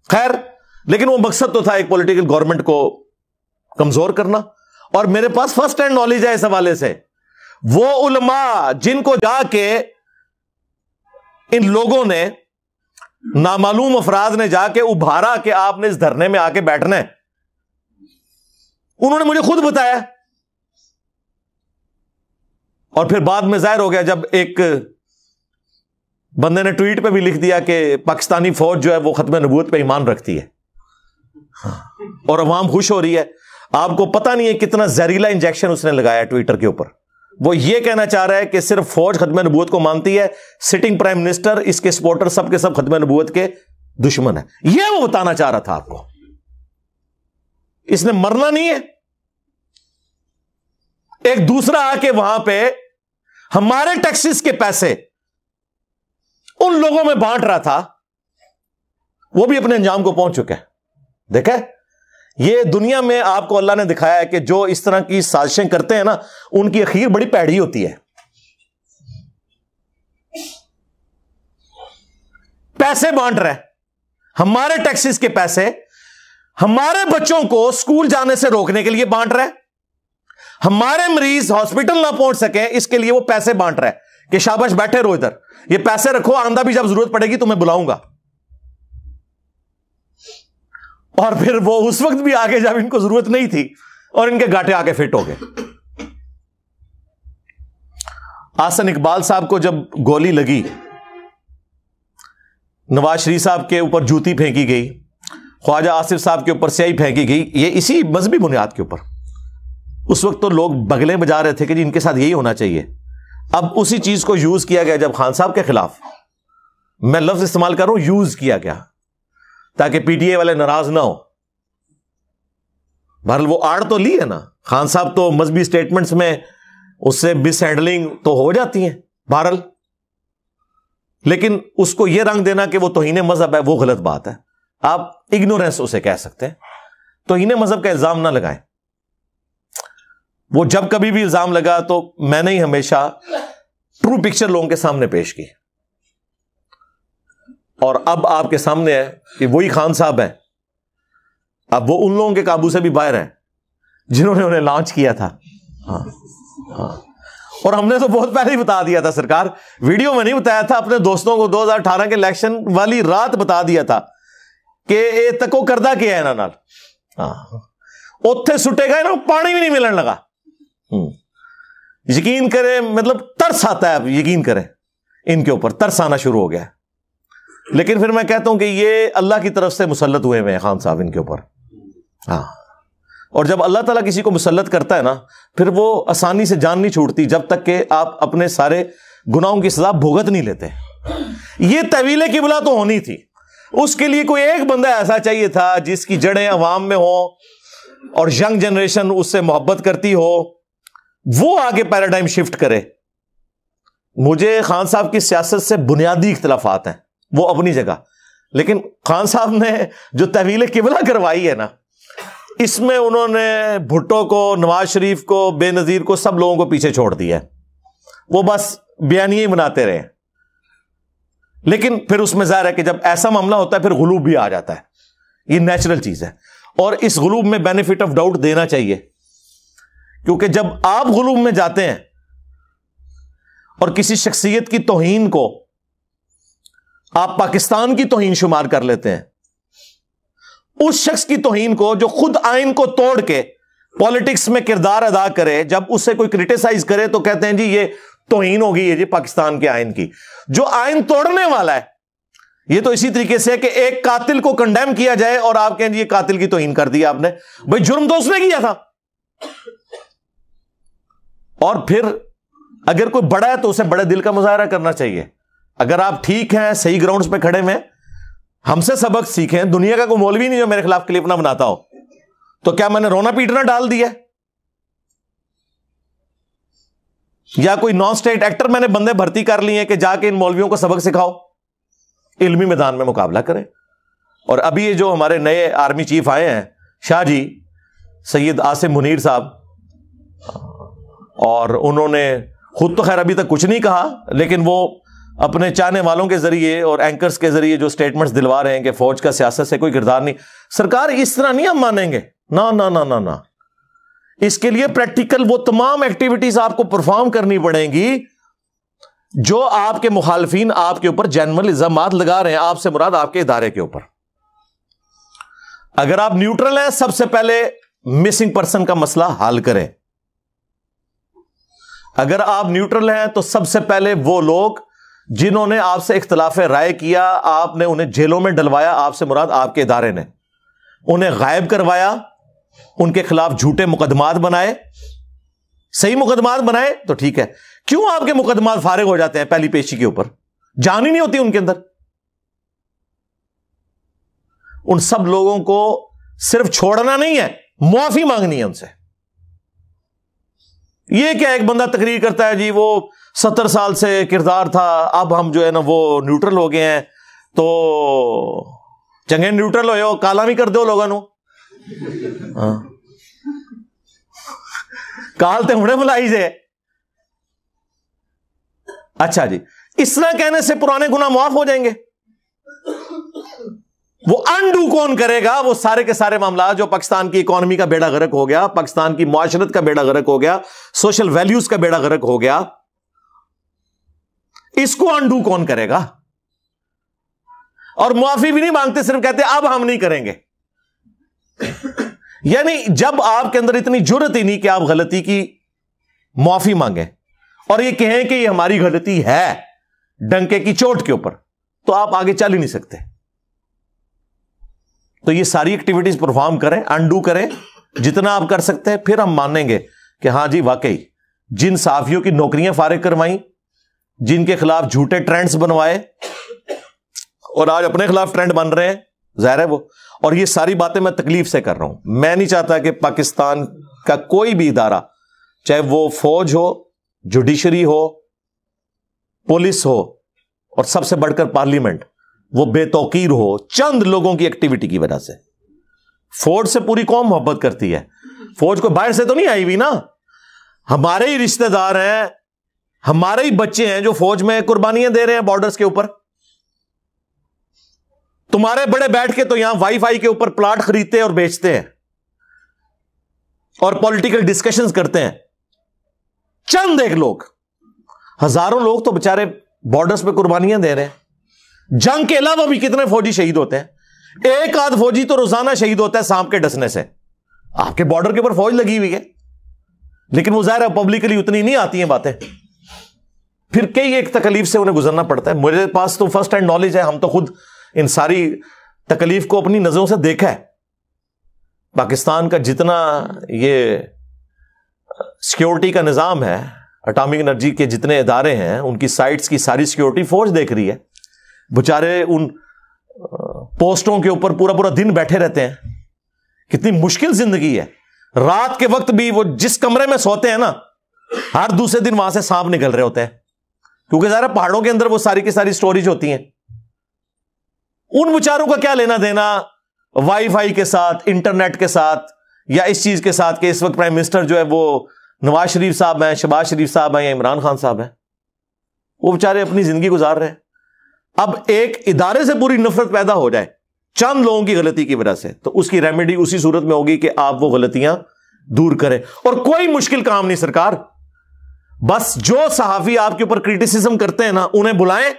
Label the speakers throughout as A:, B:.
A: خیر لیکن وہ مقصد تو تھا ایک پولیٹیکل گورنمنٹ کو کمزور کرنا. اور میرے پاس فرسٹ ہینڈ نالج ہے اس حوالے سے. وہ علماء جن کو جا کے ان لوگوں نے, نامعلوم افراد نے جا کے ابھارا کہ آپ نے اس دھرنے میں آ کے بیٹھنا ہے, انہوں نے مجھے خود بتایا. اور پھر بعد میں ظاہر ہو گیا جب ایک بندے نے ٹویٹ پہ بھی لکھ دیا کہ پاکستانی فوج جو ہے وہ ختم نبوت پہ ایمان رکھتی ہے, اور عوام خوش ہو رہی ہے. آپ کو پتہ نہیں ہے کتنا زہریلا انجیکشن اس نے لگایا ٹویٹر کے اوپر. وہ یہ کہنا چاہ رہا ہے کہ صرف فوج ختم نبوت کو مانتی ہے, سٹنگ پرائم منسٹر, اس کے سپورٹر سب کے سب ختم نبوت کے دشمن ہیں. یہ وہ بتانا چاہ رہا تھا آپ کو. اس نے مرنا نہیں ہے. ایک دوسرا آ کے وہاں پہ ہمارے ٹیکسز کے پیسے ان لوگوں میں بانٹ رہا تھا, وہ بھی اپنے انجام کو پہنچ چکا ہے. دیکھیں یہ دنیا میں آپ کو اللہ نے دکھایا ہے کہ جو اس طرح کی سازشیں کرتے ہیں نا, ان کی اخیر بڑی پیڑی ہوتی ہے. پیسے بانٹ رہے, ہمارے ٹیکسز کے پیسے ہمارے بچوں کو سکول جانے سے روکنے کے لیے بانٹ رہے, ہمارے مریض ہاسپٹل نہ پہنچ سکیں اس کے لیے وہ پیسے بانٹ رہے کہ شاباش بیٹھے رہو ادھر, یہ پیسے رکھو, آندہ بھی جب ضرورت پڑے گی تمہیں بلاؤں گا. اور پھر وہ اس وقت بھی آگے جب ان کو ضرورت نہیں تھی اور ان کے گاٹے آگے فٹ ہو گئے. احسن اقبال صاحب کو جب گولی لگی, نواز شریف صاحب کے اوپر جوتی پھینکی گئی, خواجہ آصف صاحب کے اوپر سیاہی پھینکی گئی, یہ اسی مذہبی بنیاد کے اوپر. اس وقت تو لوگ بغلیں بجا رہے تھے کہ جی ان کے ساتھ یہی ہونا چاہیے. اب اسی چیز کو یوز کیا گیا جب خان صاحب کے خلاف, میں لفظ استعمال کر رہا ہوں یوز کیا گیا, تاکہ پی ٹی اے والے ناراض نہ ہو. بہرحال وہ آڑ تو لی ہے نا, خان صاحب تو مذہبی سٹیٹمنٹس میں اس سے مس ہینڈلنگ تو ہو جاتی ہیں بہرحال, لیکن اس کو یہ رنگ دینا کہ وہ توہین مذہب ہے وہ غلط بات ہے. آپ اگنورینس اسے کہہ سکتے ہیں, توہین مذہب کا الزام نہ لگائیں. وہ جب کبھی بھی الزام لگا تو میں نے ہی ہمیشہ ٹرو پکچر لوگوں کے سامنے پیش کی, اور اب آپ کے سامنے ہے کہ وہی خان صاحب ہیں. اب وہ ان لوگوں کے قابو سے بھی باہر ہیں جنہوں نے انہیں لانچ کیا تھا. اور ہم نے تو بہت پہلے ہی بتا دیا تھا سرکار, ویڈیو میں نہیں بتایا تھا, اپنے دوستوں کو 2018 کے الیکشن والی رات بتا دیا تھا کہ اے تکو کردہ کیا ہے نا, اوتھے سٹے گئے نا, پانی بھی نہیں ملن لگا. یقین کریں مطلب ترس آتا ہے, اب یقین کریں ان کے اوپر ترس آنا شروع ہو گیا. لیکن پھر میں کہتا ہوں کہ یہ اللہ کی طرف سے مسلط ہوئے ہوئے ہیں خان صاحب ان کے اوپر. ہاں, اور جب اللہ تعالیٰ کسی کو مسلط کرتا ہے نا, پھر وہ آسانی سے جان نہیں چھوڑتی جب تک کہ آپ اپنے سارے گناہوں کی سزا بھگت نہیں لیتے. یہ طویل قبلہ تو ہونی تھی, اس کے لیے کوئی ایک بندہ ایسا چاہیے تھا جس کی جڑیں عوام میں ہوں اور ینگ جنریشن اس سے محبت کرتی ہو, وہ آگے پیراڈائم شفٹ کرے. مجھے خان صاحب کی سیاست سے بنیادی اختلافات ہیں, وہ اپنی جگہ, لیکن خان صاحب نے جو طویل قبلہ کروائی ہے نا, اس میں انہوں نے بھٹو کو, نواز شریف کو, بے نظیر کو, سب لوگوں کو پیچھے چھوڑ دیا ہے. وہ بس بیانیے ہی بناتے رہے. لیکن پھر اس میں ظاہر ہے کہ جب ایسا معاملہ ہوتا ہے پھر غلوب بھی آ جاتا ہے, یہ نیچرل چیز ہے. اور اس غلوب میں بینیفٹ آف ڈاؤٹ دینا چاہیے, کیونکہ جب آپ غلوب میں جاتے ہیں اور کسی شخصیت کی توہین کو آپ پاکستان کی توہین شمار کر لیتے ہیں, اس شخص کی توہین کو جو خود آئین کو توڑ کے پالیٹکس میں کردار ادا کرے, جب اس سے کوئی کرٹیسائز کرے تو کہتے ہیں جی یہ توہین ہوگی ہے جی پاکستان کے آئین کی. جو آئین توڑنے والا ہے, یہ تو اسی طریقے سے کہ ایک قاتل کو کنڈیم کیا جائے اور آپ کہیں جی یہ قاتل کی توہین کر دی آپ نے, بھائی جرم تو اس نے کیا تھا. اور پھر اگر کوئی بڑا ہے تو اسے بڑے دل کا مظاہرہ کرنا چاہیے. اگر آپ ٹھیک ہیں, صحیح گراؤنڈز پہ کھڑے میں, ہم سے سبق سیکھیں. دنیا کا کوئی مولوی نہیں جو میرے خلاف کلپ نہ بناتا ہو, تو کیا میں نے رونا پیٹنا ڈال دیا, یا کوئی نان اسٹیٹ ایکٹر میں نے بندے بھرتی کر لیے کہ جا کے ان مولویوں کو سبق سکھاؤ, علمی میدان میں مقابلہ کریں. اور ابھی یہ جو ہمارے نئے آرمی چیف آئے ہیں شاہ جی, سید عاصم منیر صاحب, اور انہوں نے خود تو خیر ابھی تک کچھ نہیں کہا, لیکن وہ اپنے چاہنے والوں کے ذریعے اور اینکرز کے ذریعے جو سٹیٹمنٹس دلوا رہے ہیں کہ فوج کا سیاست سے کوئی کردار نہیں. سرکار اس طرح نہیں ہم مانیں گے. نا نا نا نا نا, اس کے لیے پریکٹیکل وہ تمام ایکٹیویٹیز آپ کو پرفارم کرنی پڑیں گی جو آپ کے مخالفین آپ کے اوپر جنرل الزامات لگا رہے ہیں. آپ سے مراد آپ کے ادارے کے اوپر. اگر آپ نیوٹرل ہیں, سب سے پہلے مسنگ پرسن کا مسئلہ حل کریں. اگر آپ نیوٹرل ہیں تو سب سے پہلے وہ لوگ جنہوں نے آپ سے اختلاف رائے کیا, آپ نے انہیں جیلوں میں ڈلوایا, آپ سے مراد آپ کے ادارے نے انہیں غائب کروایا, ان کے خلاف جھوٹے مقدمات بنائے, صحیح مقدمات بنائے تو ٹھیک ہے. کیوں آپ کے مقدمات فارغ ہو جاتے ہیں پہلی پیشی کے اوپر؟ جان ہی نہیں ہوتی ان کے اندر. ان سب لوگوں کو صرف چھوڑنا نہیں ہے, معافی مانگنی ہے ان سے. یہ کیا ایک بندہ تقریر کرتا ہے جی وہ 70 سال سے کردار تھا, اب ہم جو ہے نا وہ نیوٹرل ہو گئے ہیں, تو چنگے نیوٹرل ہوئے ہو, کالا بھی کر دو لوگوں نو. کال تے ہونے بلائی سے. اچھا جی, اس طرح کہنے سے پرانے گناہ معاف ہو جائیں گے؟ وہ انڈو کون کرے گا وہ سارے کے سارے معاملات جو پاکستان کی اکانومی کا بیڑا غرق ہو گیا, پاکستان کی معاشرت کا بیڑا غرق ہو گیا, سوشل ویلیوز کا بیڑا غرق ہو گیا, اس کو انڈو کون کرے گا؟ اور معافی بھی نہیں مانگتے, صرف کہتے اب ہم نہیں کریں گے. یعنی جب آپ کے اندر اتنی جرت ہی نہیں کہ آپ غلطی کی معافی مانگیں اور یہ کہیں کہ یہ ہماری غلطی ہے ڈنکے کی چوٹ کے اوپر, تو آپ آگے چل ہی نہیں سکتے. تو یہ ساری ایکٹیویٹیز پرفارم کریں, انڈو کریں جتنا آپ کر سکتے ہیں, پھر ہم مانیں گے کہ ہاں جی واقعی جن صحافیوں کی نوکریاں فارغ کروائیں, جن کے خلاف جھوٹے ٹرینڈز بنوائے اور آج اپنے خلاف ٹرینڈ بن رہے ہیں, ظاہر ہے وہ. اور یہ ساری باتیں میں تکلیف سے کر رہا ہوں. میں نہیں چاہتا کہ پاکستان کا کوئی بھی ادارہ, چاہے وہ فوج ہو, جوڈیشری ہو, پولیس ہو, اور سب سے بڑھ کر پارلیمنٹ, وہ بے توقیر ہو چند لوگوں کی ایکٹیویٹی کی وجہ سے. فوج سے پوری قوم محبت کرتی ہے. فوج کو باہر سے تو نہیں آئی ہوئی نا, ہمارے ہی رشتہ دار ہیں, ہمارے ہی بچے ہیں جو فوج میں قربانیاں دے رہے ہیں بارڈرز کے اوپر. تمہارے بڑے بیٹھ کے تو یہاں وائی فائی کے اوپر پلاٹ خریدتے اور بیچتے ہیں اور پولیٹیکل ڈسکشنز کرتے ہیں. چند ایک لوگ, ہزاروں لوگ تو بےچارے بارڈرز پہ قربانیاں دے رہے ہیں. جنگ کے علاوہ بھی کتنے فوجی شہید ہوتے ہیں, ایک آدھ فوجی تو روزانہ شہید ہوتا ہے سانپ کے ڈسنے سے. آپ کے بارڈر کے اوپر فوج لگی ہوئی ہے, لیکن وہ ظاہر ہے پبلکلی اتنی نہیں آتی ہیں باتیں, پھر کئی ایک تکلیف سے انہیں گزرنا پڑتا ہے. میرے پاس تو فرسٹ ہینڈ نالج ہے, ہم تو خود ان ساری تکلیف کو اپنی نظروں سے دیکھا ہے. پاکستان کا جتنا یہ سیکیورٹی کا نظام ہے, اٹامک انرجی کے جتنے ادارے ہیں, ان کی سائٹس کی ساری سیکیورٹی فوج دیکھ رہی ہے. بچارے ان پوسٹوں کے اوپر پورا پورا دن بیٹھے رہتے ہیں. کتنی مشکل زندگی ہے. رات کے وقت بھی وہ جس کمرے میں سوتے ہیں نا, ہر دوسرے دن وہاں سے سانپ نکل رہے ہوتے ہیں, کیونکہ ذرا پہاڑوں کے اندر وہ ساری کی ساری سٹوریج ہوتی ہیں. ان بیچاروں کا کیا لینا دینا وائی فائی کے ساتھ, انٹرنیٹ کے ساتھ, یا اس چیز کے ساتھ کہ اس وقت پرائم منسٹر جو ہے وہ نواز شریف صاحب ہیں, شہباز شریف صاحب ہیں, یا عمران خان صاحب ہیں. وہ بیچارے اپنی زندگی گزار رہے ہیں. اب ایک ادارے سے پوری نفرت پیدا ہو جائے چند لوگوں کی غلطی کی وجہ سے, تو اس کی ریمیڈی اسی صورت میں ہوگی کہ آپ وہ غلطیاں دور کریں. اور کوئی مشکل کام نہیں سرکار, بس جو صحافی آپ کے اوپر کریٹیسزم کرتے ہیں نا, انہیں بلائیں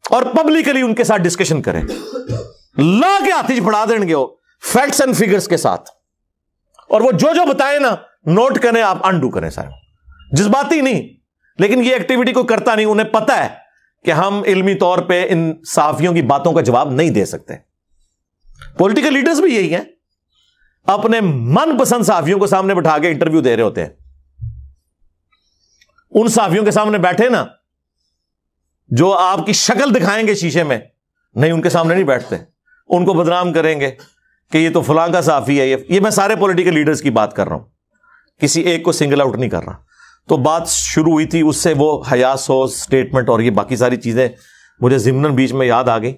A: اور پبلکلی ان کے ساتھ ڈسکشن کریں. لا کے ہاتھ پڑھا دیں گے وہ فیکٹس اینڈ فگرز کے ساتھ, اور وہ جو بتائیں نا نوٹ کریں, آپ انڈو کریں. سارے جذباتی نہیں, لیکن یہ ایکٹیویٹی کوئی کرتا نہیں. انہیں پتا ہے کہ ہم علمی طور پہ ان صحافیوں کی باتوں کا جواب نہیں دے سکتے. پولیٹیکل لیڈرز بھی یہی ہیں, اپنے من پسند صحافیوں کو سامنے بٹھا کے انٹرویو دے رہے ہوتے ہیں. ان صحافیوں کے سامنے بیٹھے نا جو آپ کی شکل دکھائیں گے شیشے میں, نہیں ان کے سامنے نہیں بیٹھتے. ان کو بدنام کریں گے کہ یہ تو فلاں کا صحافی ہے. یہ میں سارے پولیٹیکل لیڈرز کی بات کر رہا ہوں, کسی ایک کو سنگل آؤٹ نہیں کر رہا. تو بات شروع ہوئی تھی, اس سے وہ حیا سوز سٹیٹمنٹ اور یہ باقی ساری چیزیں مجھے ضمناً بیچ میں یاد آ گئی,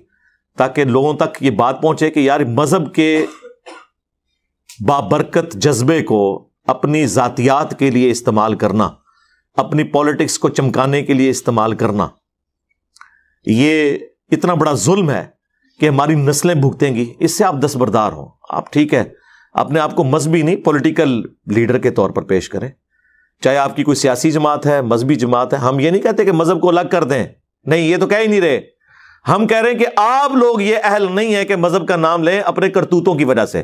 A: تاکہ لوگوں تک یہ بات پہنچے کہ یار مذہب کے بابرکت جذبے کو اپنی ذاتیات کے لیے استعمال کرنا اپنی پالیٹکس کو چمکانے کے لیے استعمال کرنا، یہ اتنا بڑا ظلم ہے کہ ہماری نسلیں بھگتیں گی. اس سے آپ دستبردار ہوں. آپ ٹھیک ہے اپنے آپ کو مذہبی نہیں پولیٹیکل لیڈر کے طور پر پیش کریں، چاہے آپ کی کوئی سیاسی جماعت ہے، مذہبی جماعت ہے. ہم یہ نہیں کہتے کہ مذہب کو الگ کر دیں، نہیں، یہ تو کہہ ہی نہیں رہے. ہم کہہ رہے ہیں کہ آپ لوگ یہ اہل نہیں ہے کہ مذہب کا نام لیں اپنے کرتوتوں کی وجہ سے.